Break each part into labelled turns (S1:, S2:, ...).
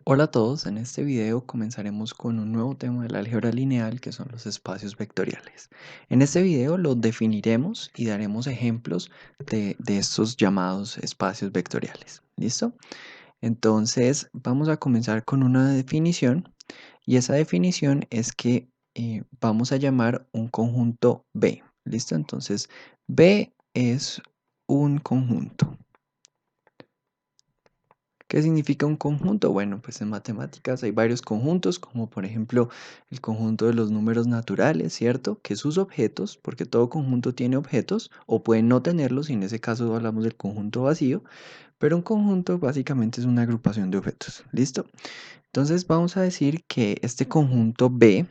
S1: Hola a todos, en este video comenzaremos con un nuevo tema de la álgebra lineal que son los espacios vectoriales. En este video los definiremos y daremos ejemplos de estos llamados espacios vectoriales. ¿Listo? Entonces vamos a comenzar con una definición y esa definición es que vamos a llamar un conjunto B. ¿Listo? Entonces B es un conjunto. ¿Qué significa un conjunto? Bueno, pues en matemáticas hay varios conjuntos, como por ejemplo el conjunto de los números naturales, ¿cierto? Que sus objetos, porque todo conjunto tiene objetos, o pueden no tenerlos, y en ese caso hablamos del conjunto vacío, pero un conjunto básicamente es una agrupación de objetos, ¿listo? Entonces vamos a decir que este conjunto B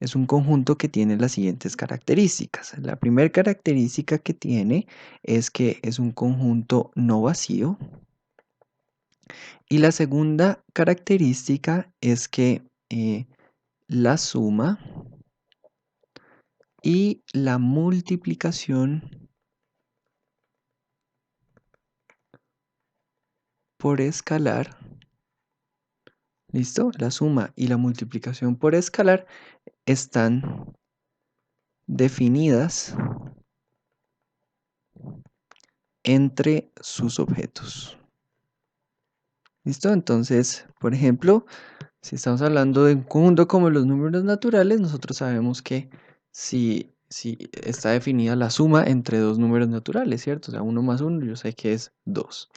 S1: es un conjunto que tiene las siguientes características. La primera característica que tiene es que es un conjunto no vacío. Y la segunda característica es que la suma y la multiplicación por escalar, ¿listo? La suma y la multiplicación por escalar están definidas entre sus objetos. ¿Listo? Entonces, por ejemplo, si estamos hablando de un conjunto como los números naturales, nosotros sabemos que si está definida la suma entre dos números naturales, ¿cierto? O sea, 1 más 1 yo sé que es 2.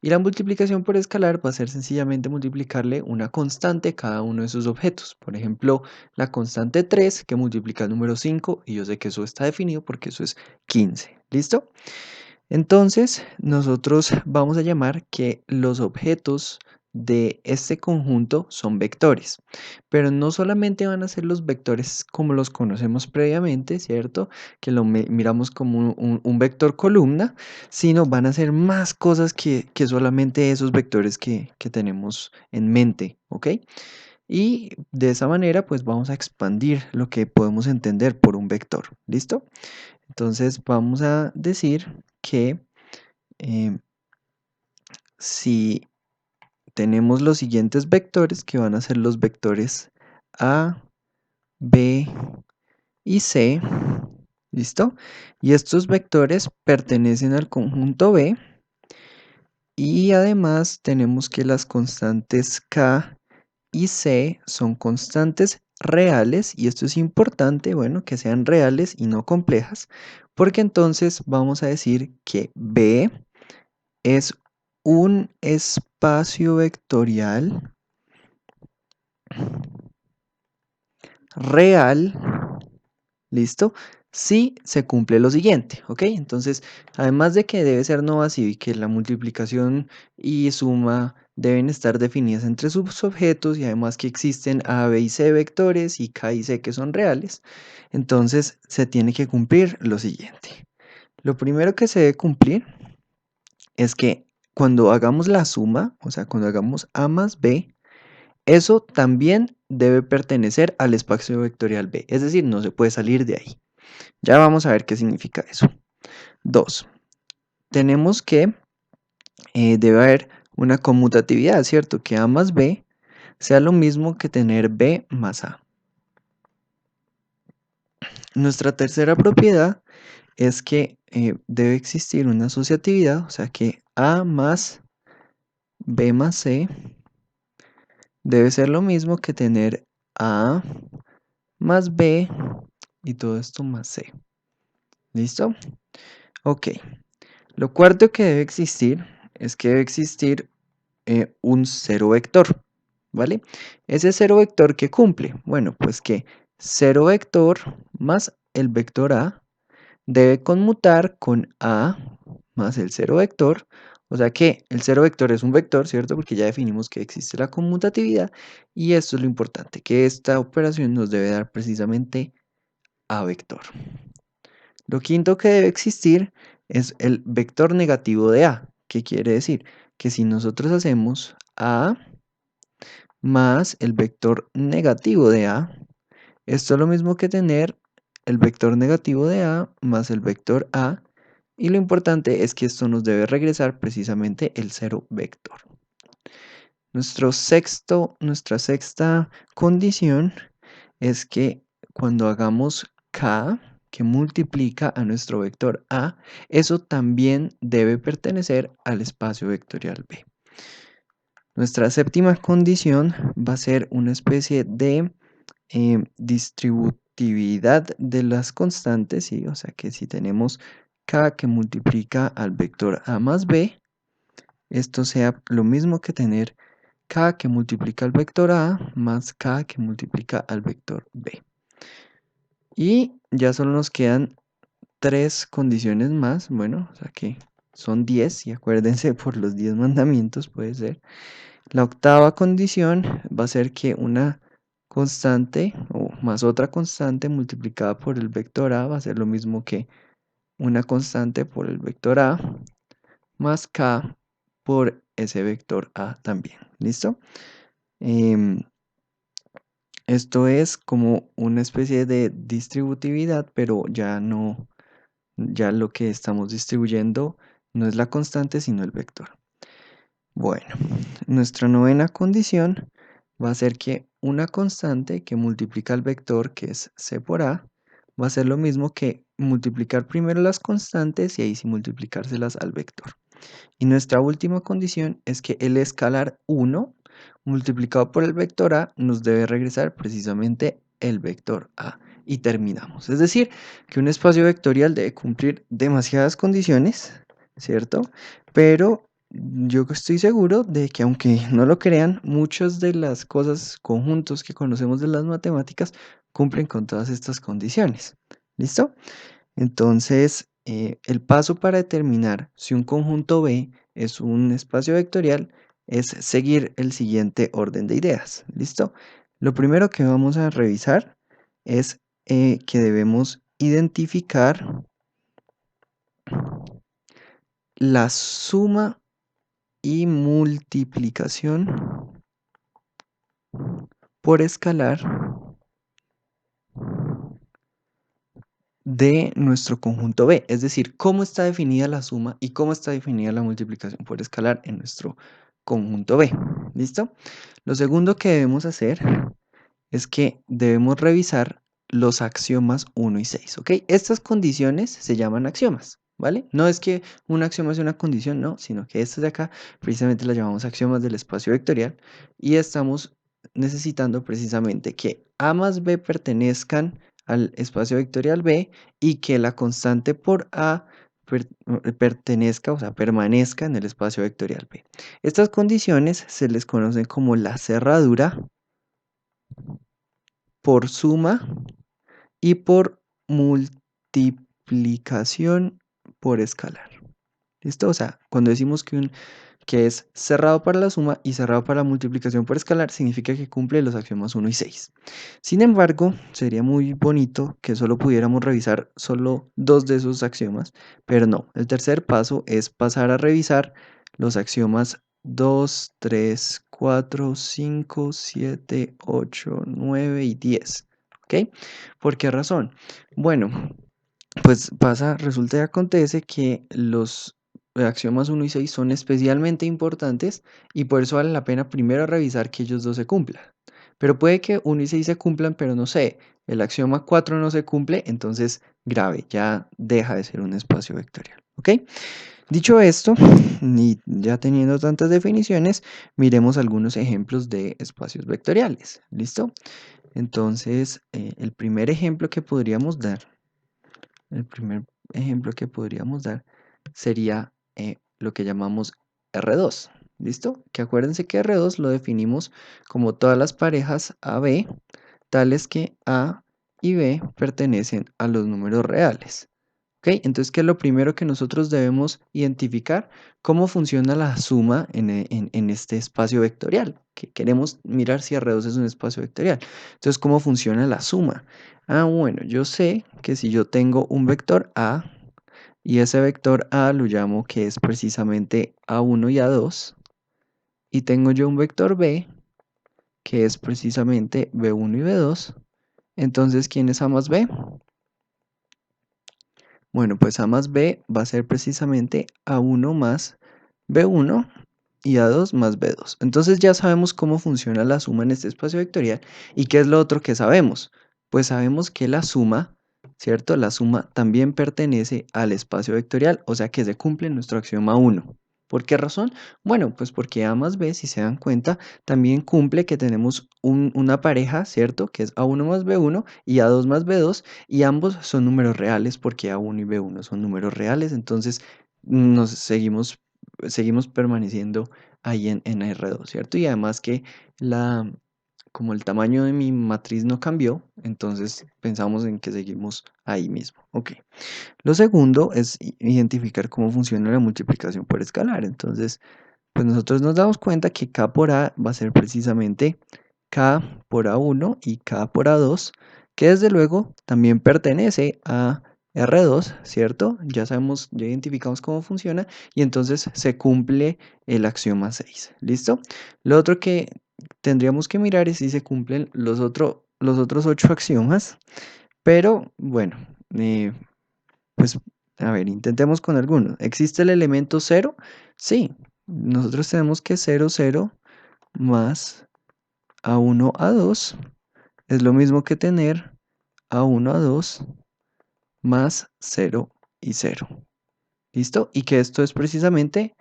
S1: Y la multiplicación por escalar va a ser sencillamente multiplicarle una constante a cada uno de sus objetos. Por ejemplo, la constante 3 que multiplica el número 5 y yo sé que eso está definido porque eso es 15. ¿Listo? Entonces, nosotros vamos a llamar que los objetos de este conjunto son vectores, pero no solamente van a ser los vectores como los conocemos previamente, ¿cierto? Que lo miramos como un vector columna, sino van a ser más cosas que solamente esos vectores que tenemos en mente, ¿ok? Y de esa manera, pues vamos a expandir lo que podemos entender por un vector, ¿listo? Entonces, vamos a decir que eh, si tenemos los siguientes vectores que van a ser los vectores A, B y C, ¿listo? Y estos vectores pertenecen al conjunto B y además tenemos que las constantes K y C son constantes reales y esto es importante, bueno, que sean reales y no complejas, porque entonces vamos a decir que B es un espacio vectorial real, ¿listo? Si se cumple lo siguiente, ¿ok? Entonces, además de que debe ser no vacío y que la multiplicación y suma deben estar definidas entre sus objetos y además que existen A, B y C vectores y K y C que son reales, entonces se tiene que cumplir lo siguiente. Lo primero que se debe cumplir es que cuando hagamos la suma, o sea, cuando hagamos A más B, eso también debe pertenecer al espacio vectorial B, es decir, no se puede salir de ahí. Ya vamos a ver qué significa eso. 2. Tenemos que debe haber una conmutatividad, ¿cierto? Que A más B sea lo mismo que tener B más A. Nuestra tercera propiedad es que debe existir una asociatividad, o sea que A más B más C debe ser lo mismo que tener A más B y todo esto más C. ¿Listo? Ok. Lo cuarto que debe existir es que debe existir un cero vector, ¿vale? Ese cero vector que cumple, bueno, pues que cero vector más el vector A debe conmutar con A más el cero vector, o sea que el cero vector es un vector, ¿cierto? Porque ya definimos que existe la conmutatividad y esto es lo importante, que esta operación nos debe dar precisamente A vector. Lo quinto que debe existir es el vector negativo de A. ¿Qué quiere decir? Que si nosotros hacemos A más el vector negativo de A, esto es lo mismo que tener el vector negativo de A más el vector A, y lo importante es que esto nos debe regresar precisamente el cero vector. Nuestra sexta condición es que cuando hagamos k, que multiplica a nuestro vector a, eso también debe pertenecer al espacio vectorial B. Nuestra séptima condición va a ser una especie de distributividad de las constantes, ¿sí? O sea que si tenemos k que multiplica al vector a más b, esto sea lo mismo que tener k que multiplica al vector a más k que multiplica al vector b. Y ya solo nos quedan 3 condiciones más, bueno, o sea que son 10 y acuérdense por los 10 mandamientos puede ser. La octava condición va a ser que una constante o más otra constante multiplicada por el vector a va a ser lo mismo que una constante por el vector a más k por ese vector a también. ¿Listo? Em, Esto es como una especie de distributividad, pero ya lo que estamos distribuyendo no es la constante, sino el vector. Bueno, nuestra novena condición va a ser que una constante que multiplica el vector, que es c por a, va a ser lo mismo que multiplicar primero las constantes y ahí sí multiplicárselas al vector. Y nuestra última condición es que el escalar 1 multiplicado por el vector a nos debe regresar precisamente el vector a. Y terminamos. Es decir, que un espacio vectorial debe cumplir demasiadas condiciones, ¿cierto? Pero yo estoy seguro de que aunque no lo crean, muchas de las cosas, conjuntos que conocemos de las matemáticas cumplen con todas estas condiciones. ¿Listo? Entonces, el paso para determinar si un conjunto B es un espacio vectorial es seguir el siguiente orden de ideas. ¿Listo? Lo primero que vamos a revisar es que debemos identificar la suma y multiplicación por escalar de nuestro conjunto B, es decir, cómo está definida la suma y cómo está definida la multiplicación por escalar en nuestro conjunto B. ¿Listo? Lo segundo que debemos hacer es que debemos revisar los axiomas 1 y 6, ¿ok? Estas condiciones se llaman axiomas, ¿vale? No es que un axioma es una condición, no, sino que estas de acá precisamente las llamamos axiomas del espacio vectorial y estamos necesitando precisamente que A más B pertenezcan al espacio vectorial B y que la constante por A pertenezca, o sea, permanezca en el espacio vectorial B. Estas condiciones se les conocen como la cerradura por suma y por multiplicación por escalar. ¿Listo? O sea, cuando decimos que es cerrado para la suma y cerrado para la multiplicación por escalar, significa que cumple los axiomas 1 y 6. Sin embargo, sería muy bonito que solo pudiéramos revisar solo 2 de esos axiomas, pero no. El tercer paso es pasar a revisar los axiomas 2, 3, 4, 5, 7, 8, 9 y 10. ¿Ok? ¿Por qué razón? Bueno, pues resulta y acontece que los axiomas 1 y 6 son especialmente importantes y por eso vale la pena primero revisar que ellos dos se cumplan. Pero puede que 1 y 6 se cumplan, pero no sé, el axioma 4 no se cumple, entonces grave, ya deja de ser un espacio vectorial. ¿Ok? Dicho esto, y ya teniendo tantas definiciones, miremos algunos ejemplos de espacios vectoriales. ¿Listo? Entonces, el primer ejemplo que podríamos dar sería lo que llamamos R2. ¿Listo? Que acuérdense que R2 lo definimos como todas las parejas AB, tales que A y B pertenecen a los números reales. ¿Ok? Entonces, ¿qué es lo primero que nosotros debemos identificar? ¿Cómo funciona la suma en este espacio vectorial? Que queremos mirar si R2 es un espacio vectorial. Entonces, ¿cómo funciona la suma? Ah, bueno, yo sé que si yo tengo un vector A y ese vector A lo llamo que es precisamente A1 y A2, y tengo yo un vector B que es precisamente B1 y B2, entonces, ¿quién es A más B? Bueno, pues A más B va a ser precisamente A1 más B1 y A2 más B2. Entonces ya sabemos cómo funciona la suma en este espacio vectorial. ¿Y qué es lo otro que sabemos? Pues sabemos que la suma, ¿cierto? La suma también pertenece al espacio vectorial, o sea que se cumple nuestro axioma 1. ¿Por qué razón? Bueno, pues porque A más B, si se dan cuenta, también cumple que tenemos una pareja, ¿cierto? Que es A1 más B1 y A2 más B2, y ambos son números reales porque A1 y B1 son números reales, entonces nos seguimos permaneciendo ahí en R2, ¿cierto? Y además que como el tamaño de mi matriz no cambió, entonces pensamos en que seguimos ahí mismo. Ok. Lo segundo es identificar cómo funciona la multiplicación por escalar. Entonces, pues nosotros nos damos cuenta que K por A va a ser precisamente K por A1 y K por A2, que desde luego también pertenece a R2, ¿cierto? Ya sabemos, ya identificamos cómo funciona y entonces se cumple el axioma 6. ¿Listo? Lo otro que tendríamos que mirar es si se cumplen los otros 8 axiomas, pero bueno, pues a ver, intentemos con algunos. ¿Existe el elemento 0? Sí, nosotros tenemos que 0, 0 más A1, A2 es lo mismo que tener A1, A2 más 0 y 0. ¿Listo? Y que esto es precisamente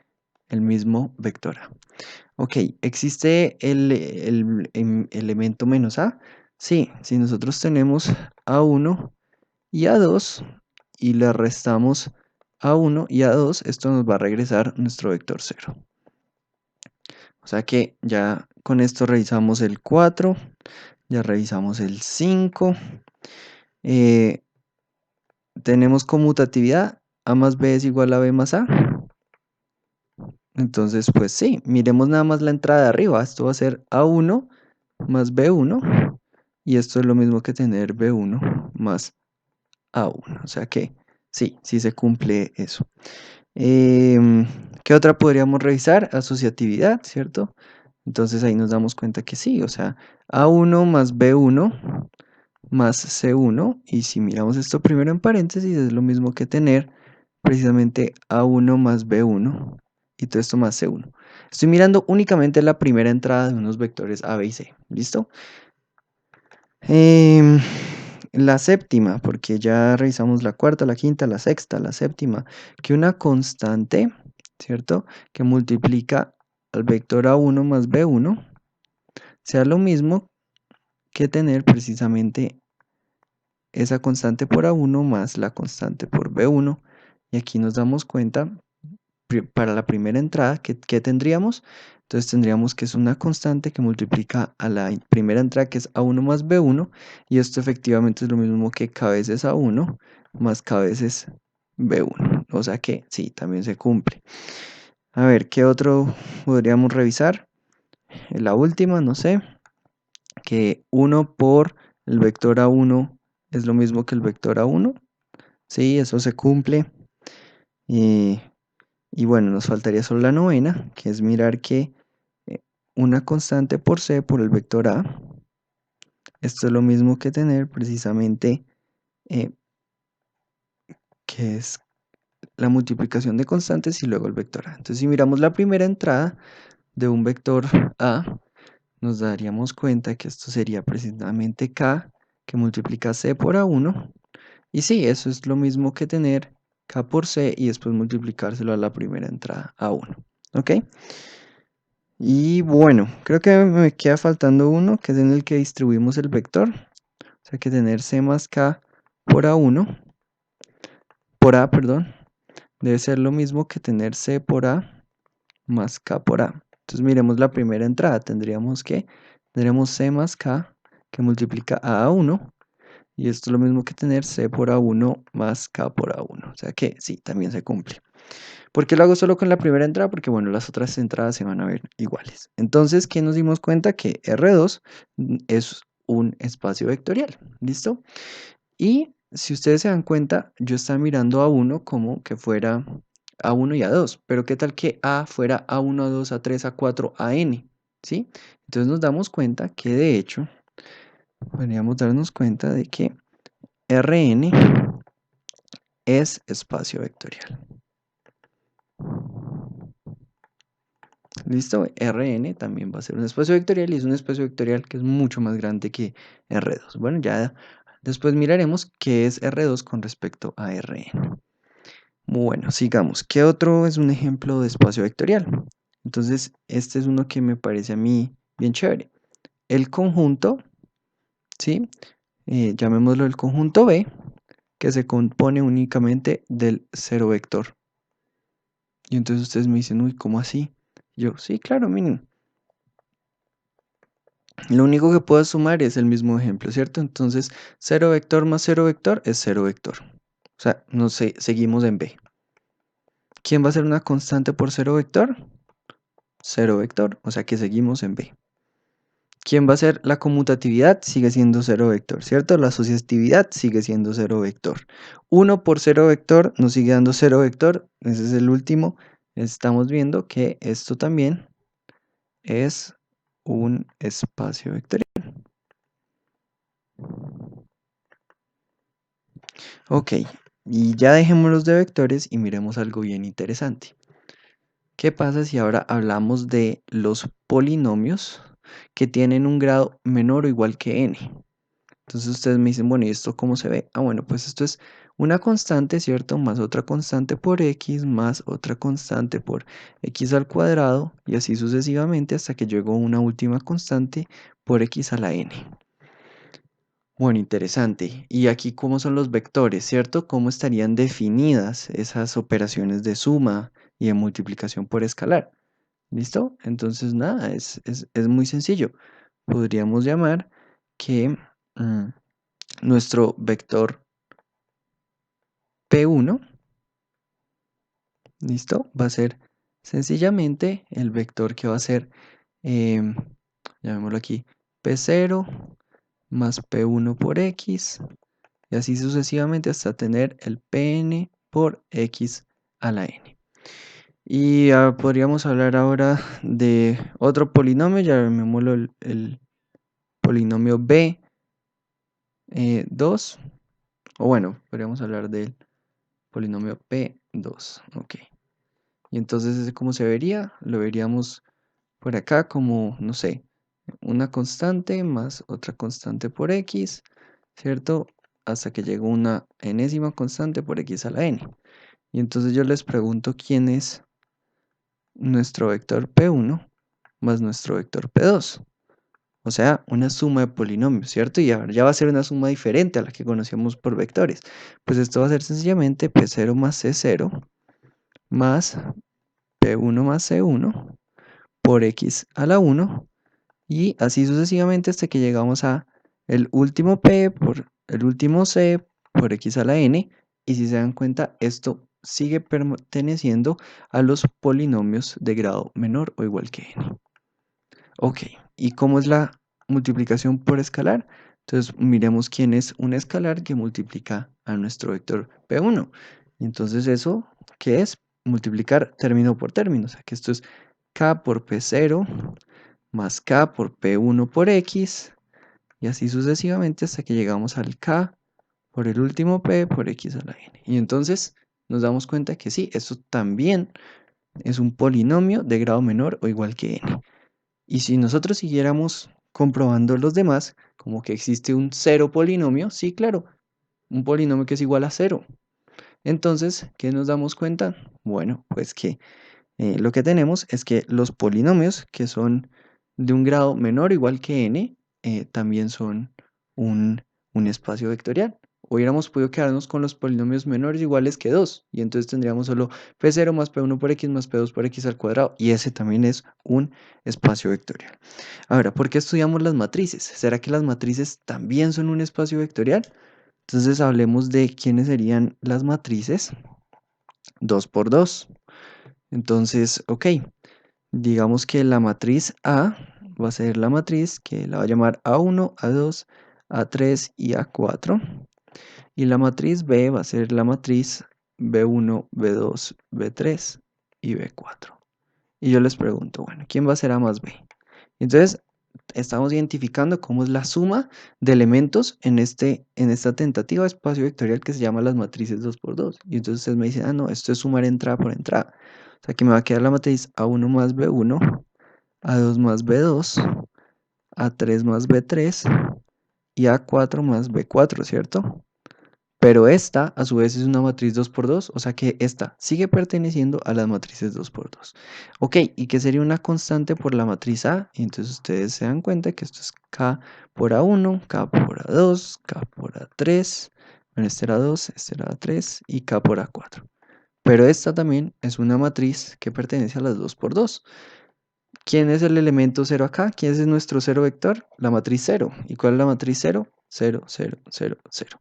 S1: el mismo vector A. Ok, ¿existe el elemento menos A? Sí, si nosotros tenemos A1 y A2 y le restamos A1 y A2, esto nos va a regresar nuestro vector 0. O sea que ya con esto revisamos el 4, ya revisamos el 5. Tenemos conmutatividad, A más B es igual a B más A. Entonces, pues sí, miremos nada más la entrada de arriba. Esto va a ser A1 más B1. Y esto es lo mismo que tener B1 más A1. O sea que sí, sí se cumple eso. ¿Qué otra podríamos revisar? Asociatividad, ¿cierto? Entonces ahí nos damos cuenta que sí, o sea, A1 más B1 más C1, y si miramos esto primero en paréntesis, es lo mismo que tener precisamente A1 más B1 y todo esto más C1. Estoy mirando únicamente la primera entrada de unos vectores A, B y C, ¿listo? Em, la séptima, porque ya revisamos la cuarta, la quinta, la sexta, la séptima, que una constante, ¿cierto? Que multiplica al vector A1 más B1 sea lo mismo que tener precisamente esa constante por A1 más la constante por B1. Y aquí nos damos cuenta, para la primera entrada, ¿qué tendríamos? Entonces tendríamos que es una constante que multiplica a la primera entrada, que es A1 más B1, y esto efectivamente es lo mismo que K veces A1 más K veces B1. O sea que sí, también se cumple. A ver, ¿qué otro podríamos revisar? La última, no sé, que 1 por el vector A1 es lo mismo que el vector A1. Sí, eso se cumple. Y, y bueno, nos faltaría solo la novena, que es mirar que una constante por C por el vector A, esto es lo mismo que tener precisamente eh, que es la multiplicación de constantes y luego el vector A. Entonces, si miramos la primera entrada de un vector A, nos daríamos cuenta que esto sería precisamente K, que multiplica C por A1. Y sí, eso es lo mismo que tener K por C y después multiplicárselo a la primera entrada, A1. ¿Ok? Y bueno, creo que me queda faltando uno, que es en el que distribuimos el vector. O sea que tener C más K por A1, por A, perdón, debe ser lo mismo que tener C por A más K por A. Entonces miremos la primera entrada. Tendríamos C más K que multiplica a A1. Y esto es lo mismo que tener C por A1 más K por A1. O sea que sí, también se cumple. ¿Por qué lo hago solo con la primera entrada? Porque bueno, las otras entradas se van a ver iguales. Entonces, ¿qué nos dimos cuenta? Que R2 es un espacio vectorial. ¿Listo? Y si ustedes se dan cuenta, yo estaba mirando A1 como que fuera A1 y A2. Pero ¿qué tal que A fuera A1, A2, A3, A4, AN? ¿Sí? Entonces nos damos cuenta que de hecho, podríamos darnos cuenta de que Rn es espacio vectorial. ¿Listo? Rn también va a ser un espacio vectorial y es un espacio vectorial que es mucho más grande que R2. Bueno, ya después miraremos qué es R2 con respecto a Rn. Bueno, sigamos. ¿Qué otro es un ejemplo de espacio vectorial? Entonces, este es uno que me parece a mí bien chévere. El conjunto, ¿sí? Llamémoslo el conjunto B, que se compone únicamente del cero vector. Y entonces ustedes me dicen, uy, ¿cómo así? Yo, sí, claro, miren. Lo único que puedo sumar es el mismo ejemplo, ¿cierto? Entonces, 0 vector más 0 vector es 0 vector. O sea, no sé, seguimos en B. ¿Quién va a ser una constante por 0 vector? 0 vector, o sea que seguimos en B. ¿Quién va a ser la conmutatividad? Sigue siendo 0 vector, ¿cierto? La asociatividad sigue siendo 0 vector. 1 por 0 vector nos sigue dando 0 vector. Ese es el último. Estamos viendo que esto también es un espacio vectorial. Ok, y ya dejémoslos de vectores y miremos algo bien interesante. ¿Qué pasa si ahora hablamos de los polinomios que tienen un grado menor o igual que n? Entonces ustedes me dicen, bueno, ¿y esto cómo se ve? Ah, bueno, pues esto es una constante, ¿cierto? Más otra constante por x, más otra constante por x al cuadrado, y así sucesivamente hasta que llegó una última constante por x a la n. Bueno, interesante. Y aquí, ¿cómo son los vectores, cierto? ¿Cómo estarían definidas esas operaciones de suma y de multiplicación por escalar? ¿Listo? Entonces, nada, es muy sencillo. Podríamos llamar que nuestro vector P1, ¿listo? Va a ser sencillamente el vector que va a ser, em, llamémoslo aquí, P0 más P1 por X, y así sucesivamente hasta tener el Pn por X a la n. Y podríamos hablar ahora de otro polinomio, llamémoslo el polinomio B2, o bueno, podríamos hablar del polinomio P2, ok. Y entonces, ¿ese cómo se vería? Lo veríamos por acá como, no sé, una constante más otra constante por x, ¿cierto? Hasta que llegó una enésima constante por x a la n. Y entonces yo les pregunto quién es nuestro vector P1 más nuestro vector P2. O sea, una suma de polinomios, ¿cierto? Y ahora ya va a ser una suma diferente a la que conocíamos por vectores. Pues esto va a ser sencillamente P0 más C0 más P1 más C1 por x a la 1 y así sucesivamente hasta que llegamos a el último P por el último C por x a la n, y si se dan cuenta esto sigue perteneciendo a los polinomios de grado menor o igual que n. Ok, ¿y cómo es la multiplicación por escalar? Entonces miremos quién es un escalar que multiplica a nuestro vector P1. Y entonces eso, ¿qué es? Multiplicar término por término, o sea que esto es k por P0 más k por P1 por x, y así sucesivamente hasta que llegamos al k por el último P por x a la n. Y entonces nos damos cuenta que sí, esto también es un polinomio de grado menor o igual que n. Y si nosotros siguiéramos comprobando los demás, como que existe un cero polinomio, sí, claro, un polinomio que es igual a cero. Entonces, ¿qué nos damos cuenta? Bueno, pues que lo que tenemos es que los polinomios que son de un grado menor o igual que n, también son un, un espacio vectorial. Hubiéramos podido quedarnos con los polinomios menores o iguales que 2, y entonces tendríamos solo P0 más P1 por X más P2 por X al cuadrado, y ese también es un espacio vectorial. Ahora, ¿por qué estudiamos las matrices? ¿Será que las matrices también son un espacio vectorial? Entonces hablemos de quiénes serían las matrices. 2 por 2. Entonces, ok, digamos que la matriz A va a ser la matriz que la va a llamar A1, A2, A3 y A4. Y la matriz B va a ser la matriz B1, B2, B3 y B4. Y yo les pregunto, bueno, ¿quién va a ser A más B? Entonces, estamos identificando cómo es la suma de elementos en esta tentativa de espacio vectorial que se llama las matrices 2×2. Y entonces ustedes me dicen, ah, no, esto es sumar entrada por entrada. O sea que me va a quedar la matriz A1 más B1, A2 más B2, A3 más B3 y A4 más B4, ¿cierto? Pero esta, a su vez, es una matriz 2×2, o sea que esta sigue perteneciendo a las matrices 2×2. Ok, ¿y qué sería una constante por la matriz A? Y entonces ustedes se dan cuenta que esto es K por A1, K por A2, K por A3, bueno, este era 2, este era A3 y K por A4. Pero esta también es una matriz que pertenece a las 2×2. ¿Quién es el elemento 0 acá? ¿Quién es nuestro 0 vector? La matriz 0. ¿Y cuál es la matriz 0? 0, 0, 0, 0.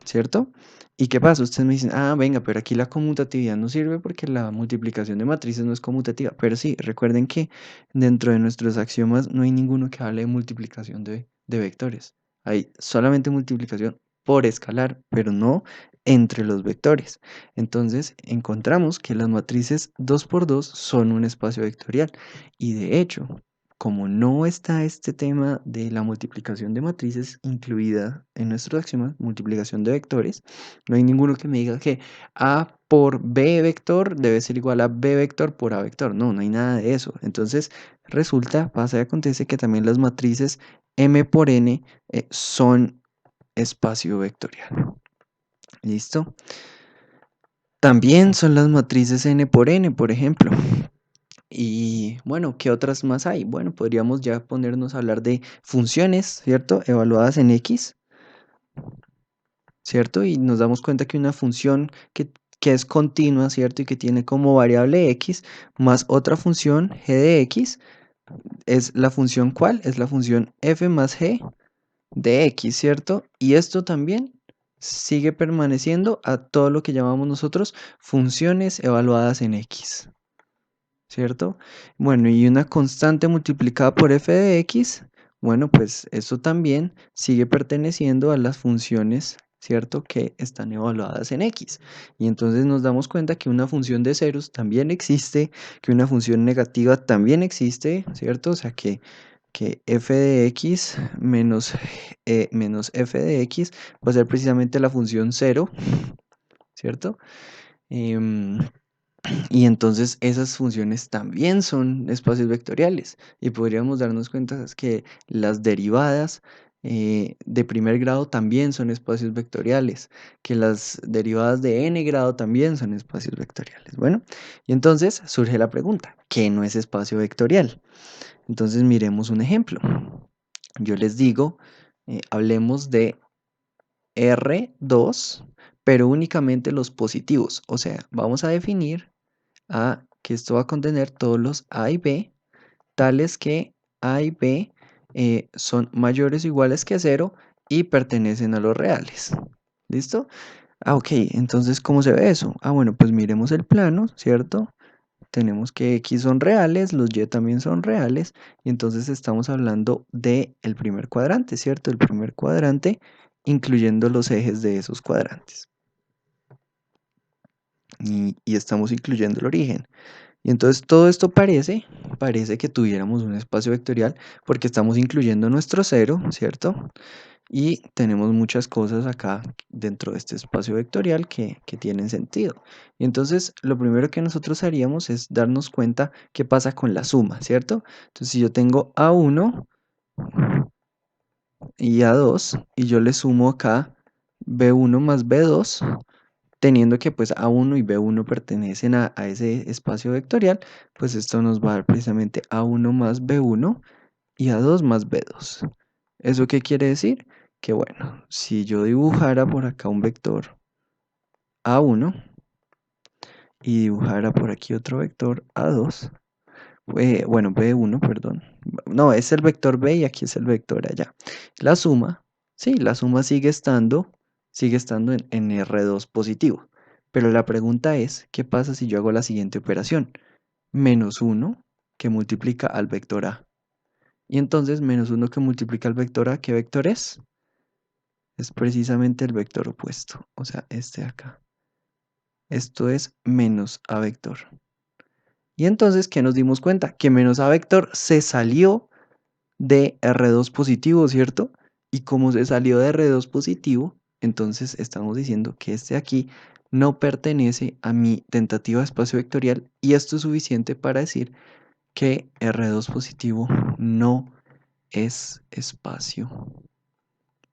S1: ¿Cierto? ¿Y qué pasa? Ustedes me dicen, ah, venga, pero aquí la conmutatividad no sirve porque la multiplicación de matrices no es conmutativa. Pero sí, recuerden que dentro de nuestros axiomas no hay ninguno que hable de multiplicación de vectores. Hay solamente multiplicación por escalar, pero no entre los vectores. Entonces, encontramos que las matrices 2×2 son un espacio vectorial. Y de hecho, como no está este tema de la multiplicación de matrices incluida en nuestros axiomas, multiplicación de vectores, no hay ninguno que me diga que A por B vector debe ser igual a B vector por A vector. No, no hay nada de eso. Entonces, resulta, pasa y acontece que también las matrices M por N son espacio vectorial. ¿Listo? También son las matrices N por N, por ejemplo. Y bueno, ¿qué otras más hay? Bueno, podríamos ya ponernos a hablar de funciones, ¿cierto? Evaluadas en X, ¿cierto? Y nos damos cuenta que una función que es continua, ¿cierto? Y que tiene como variable X más otra función g de X, es la función ¿cuál? Es la función f más g de X, ¿cierto? Y esto también sigue permaneciendo a todo lo que llamamos nosotros funciones evaluadas en X. ¿Cierto? Bueno, y una constante multiplicada por f de x, bueno, pues eso también sigue perteneciendo a las funciones, ¿cierto? Que están evaluadas en x. Y entonces nos damos cuenta que una función de ceros también existe, que una función negativa también existe, ¿cierto? O sea que f de x menos f de x va a ser precisamente la función 0, ¿cierto? Em, y entonces esas funciones también son espacios vectoriales y podríamos darnos cuenta que las derivadas de primer grado también son espacios vectoriales, que las derivadas de n grado también son espacios vectoriales. Bueno, y entonces surge la pregunta, ¿qué no es espacio vectorial? Entonces miremos un ejemplo. Yo les digo, hablemos de R2, pero únicamente los positivos. O sea, vamos a definir que esto va a contener todos los A y B, tales que A y B son mayores o iguales que 0 y pertenecen a los reales. ¿Listo? Ok, entonces, ¿cómo se ve eso? Bueno, pues miremos el plano, ¿cierto? Tenemos que X son reales, los Y también son reales, y entonces estamos hablando del primer cuadrante, ¿cierto? El primer cuadrante, incluyendo los ejes de esos cuadrantes. Y estamos incluyendo el origen. Y entonces todo esto parece que tuviéramos un espacio vectorial porque estamos incluyendo nuestro cero, ¿cierto? Y tenemos muchas cosas acá dentro de este espacio vectorial que tienen sentido. Y entonces lo primero que nosotros haríamos es darnos cuenta qué pasa con la suma, ¿cierto? Entonces si yo tengo A1 y A2 y yo le sumo acá B1 más B2, teniendo que pues A1 y B1 pertenecen a ese espacio vectorial, pues esto nos va a dar precisamente A1 más B1 y A2 más B2. ¿Eso qué quiere decir? Que bueno, si yo dibujara por acá un vector A1 y dibujara por aquí otro vector A2, bueno, B1, perdón. No, es el vector B y aquí es el vector allá. La suma, sí, la suma sigue estando en R2 positivo. Pero la pregunta es, ¿qué pasa si yo hago la siguiente operación? Menos 1 que multiplica al vector A. Y entonces, menos 1 que multiplica al vector A, ¿qué vector es? Es precisamente el vector opuesto, o sea, este de acá. Esto es menos A vector. Y entonces, ¿qué nos dimos cuenta? Que menos A vector se salió de R2 positivo, ¿cierto? Y como se salió de R2 positivo, entonces estamos diciendo que este aquí no pertenece a mi tentativa de espacio vectorial y esto es suficiente para decir que R2 positivo no es espacio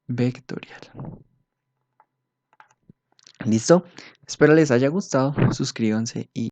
S1: vectorial. ¿Listo? Espero les haya gustado. Suscríbanse y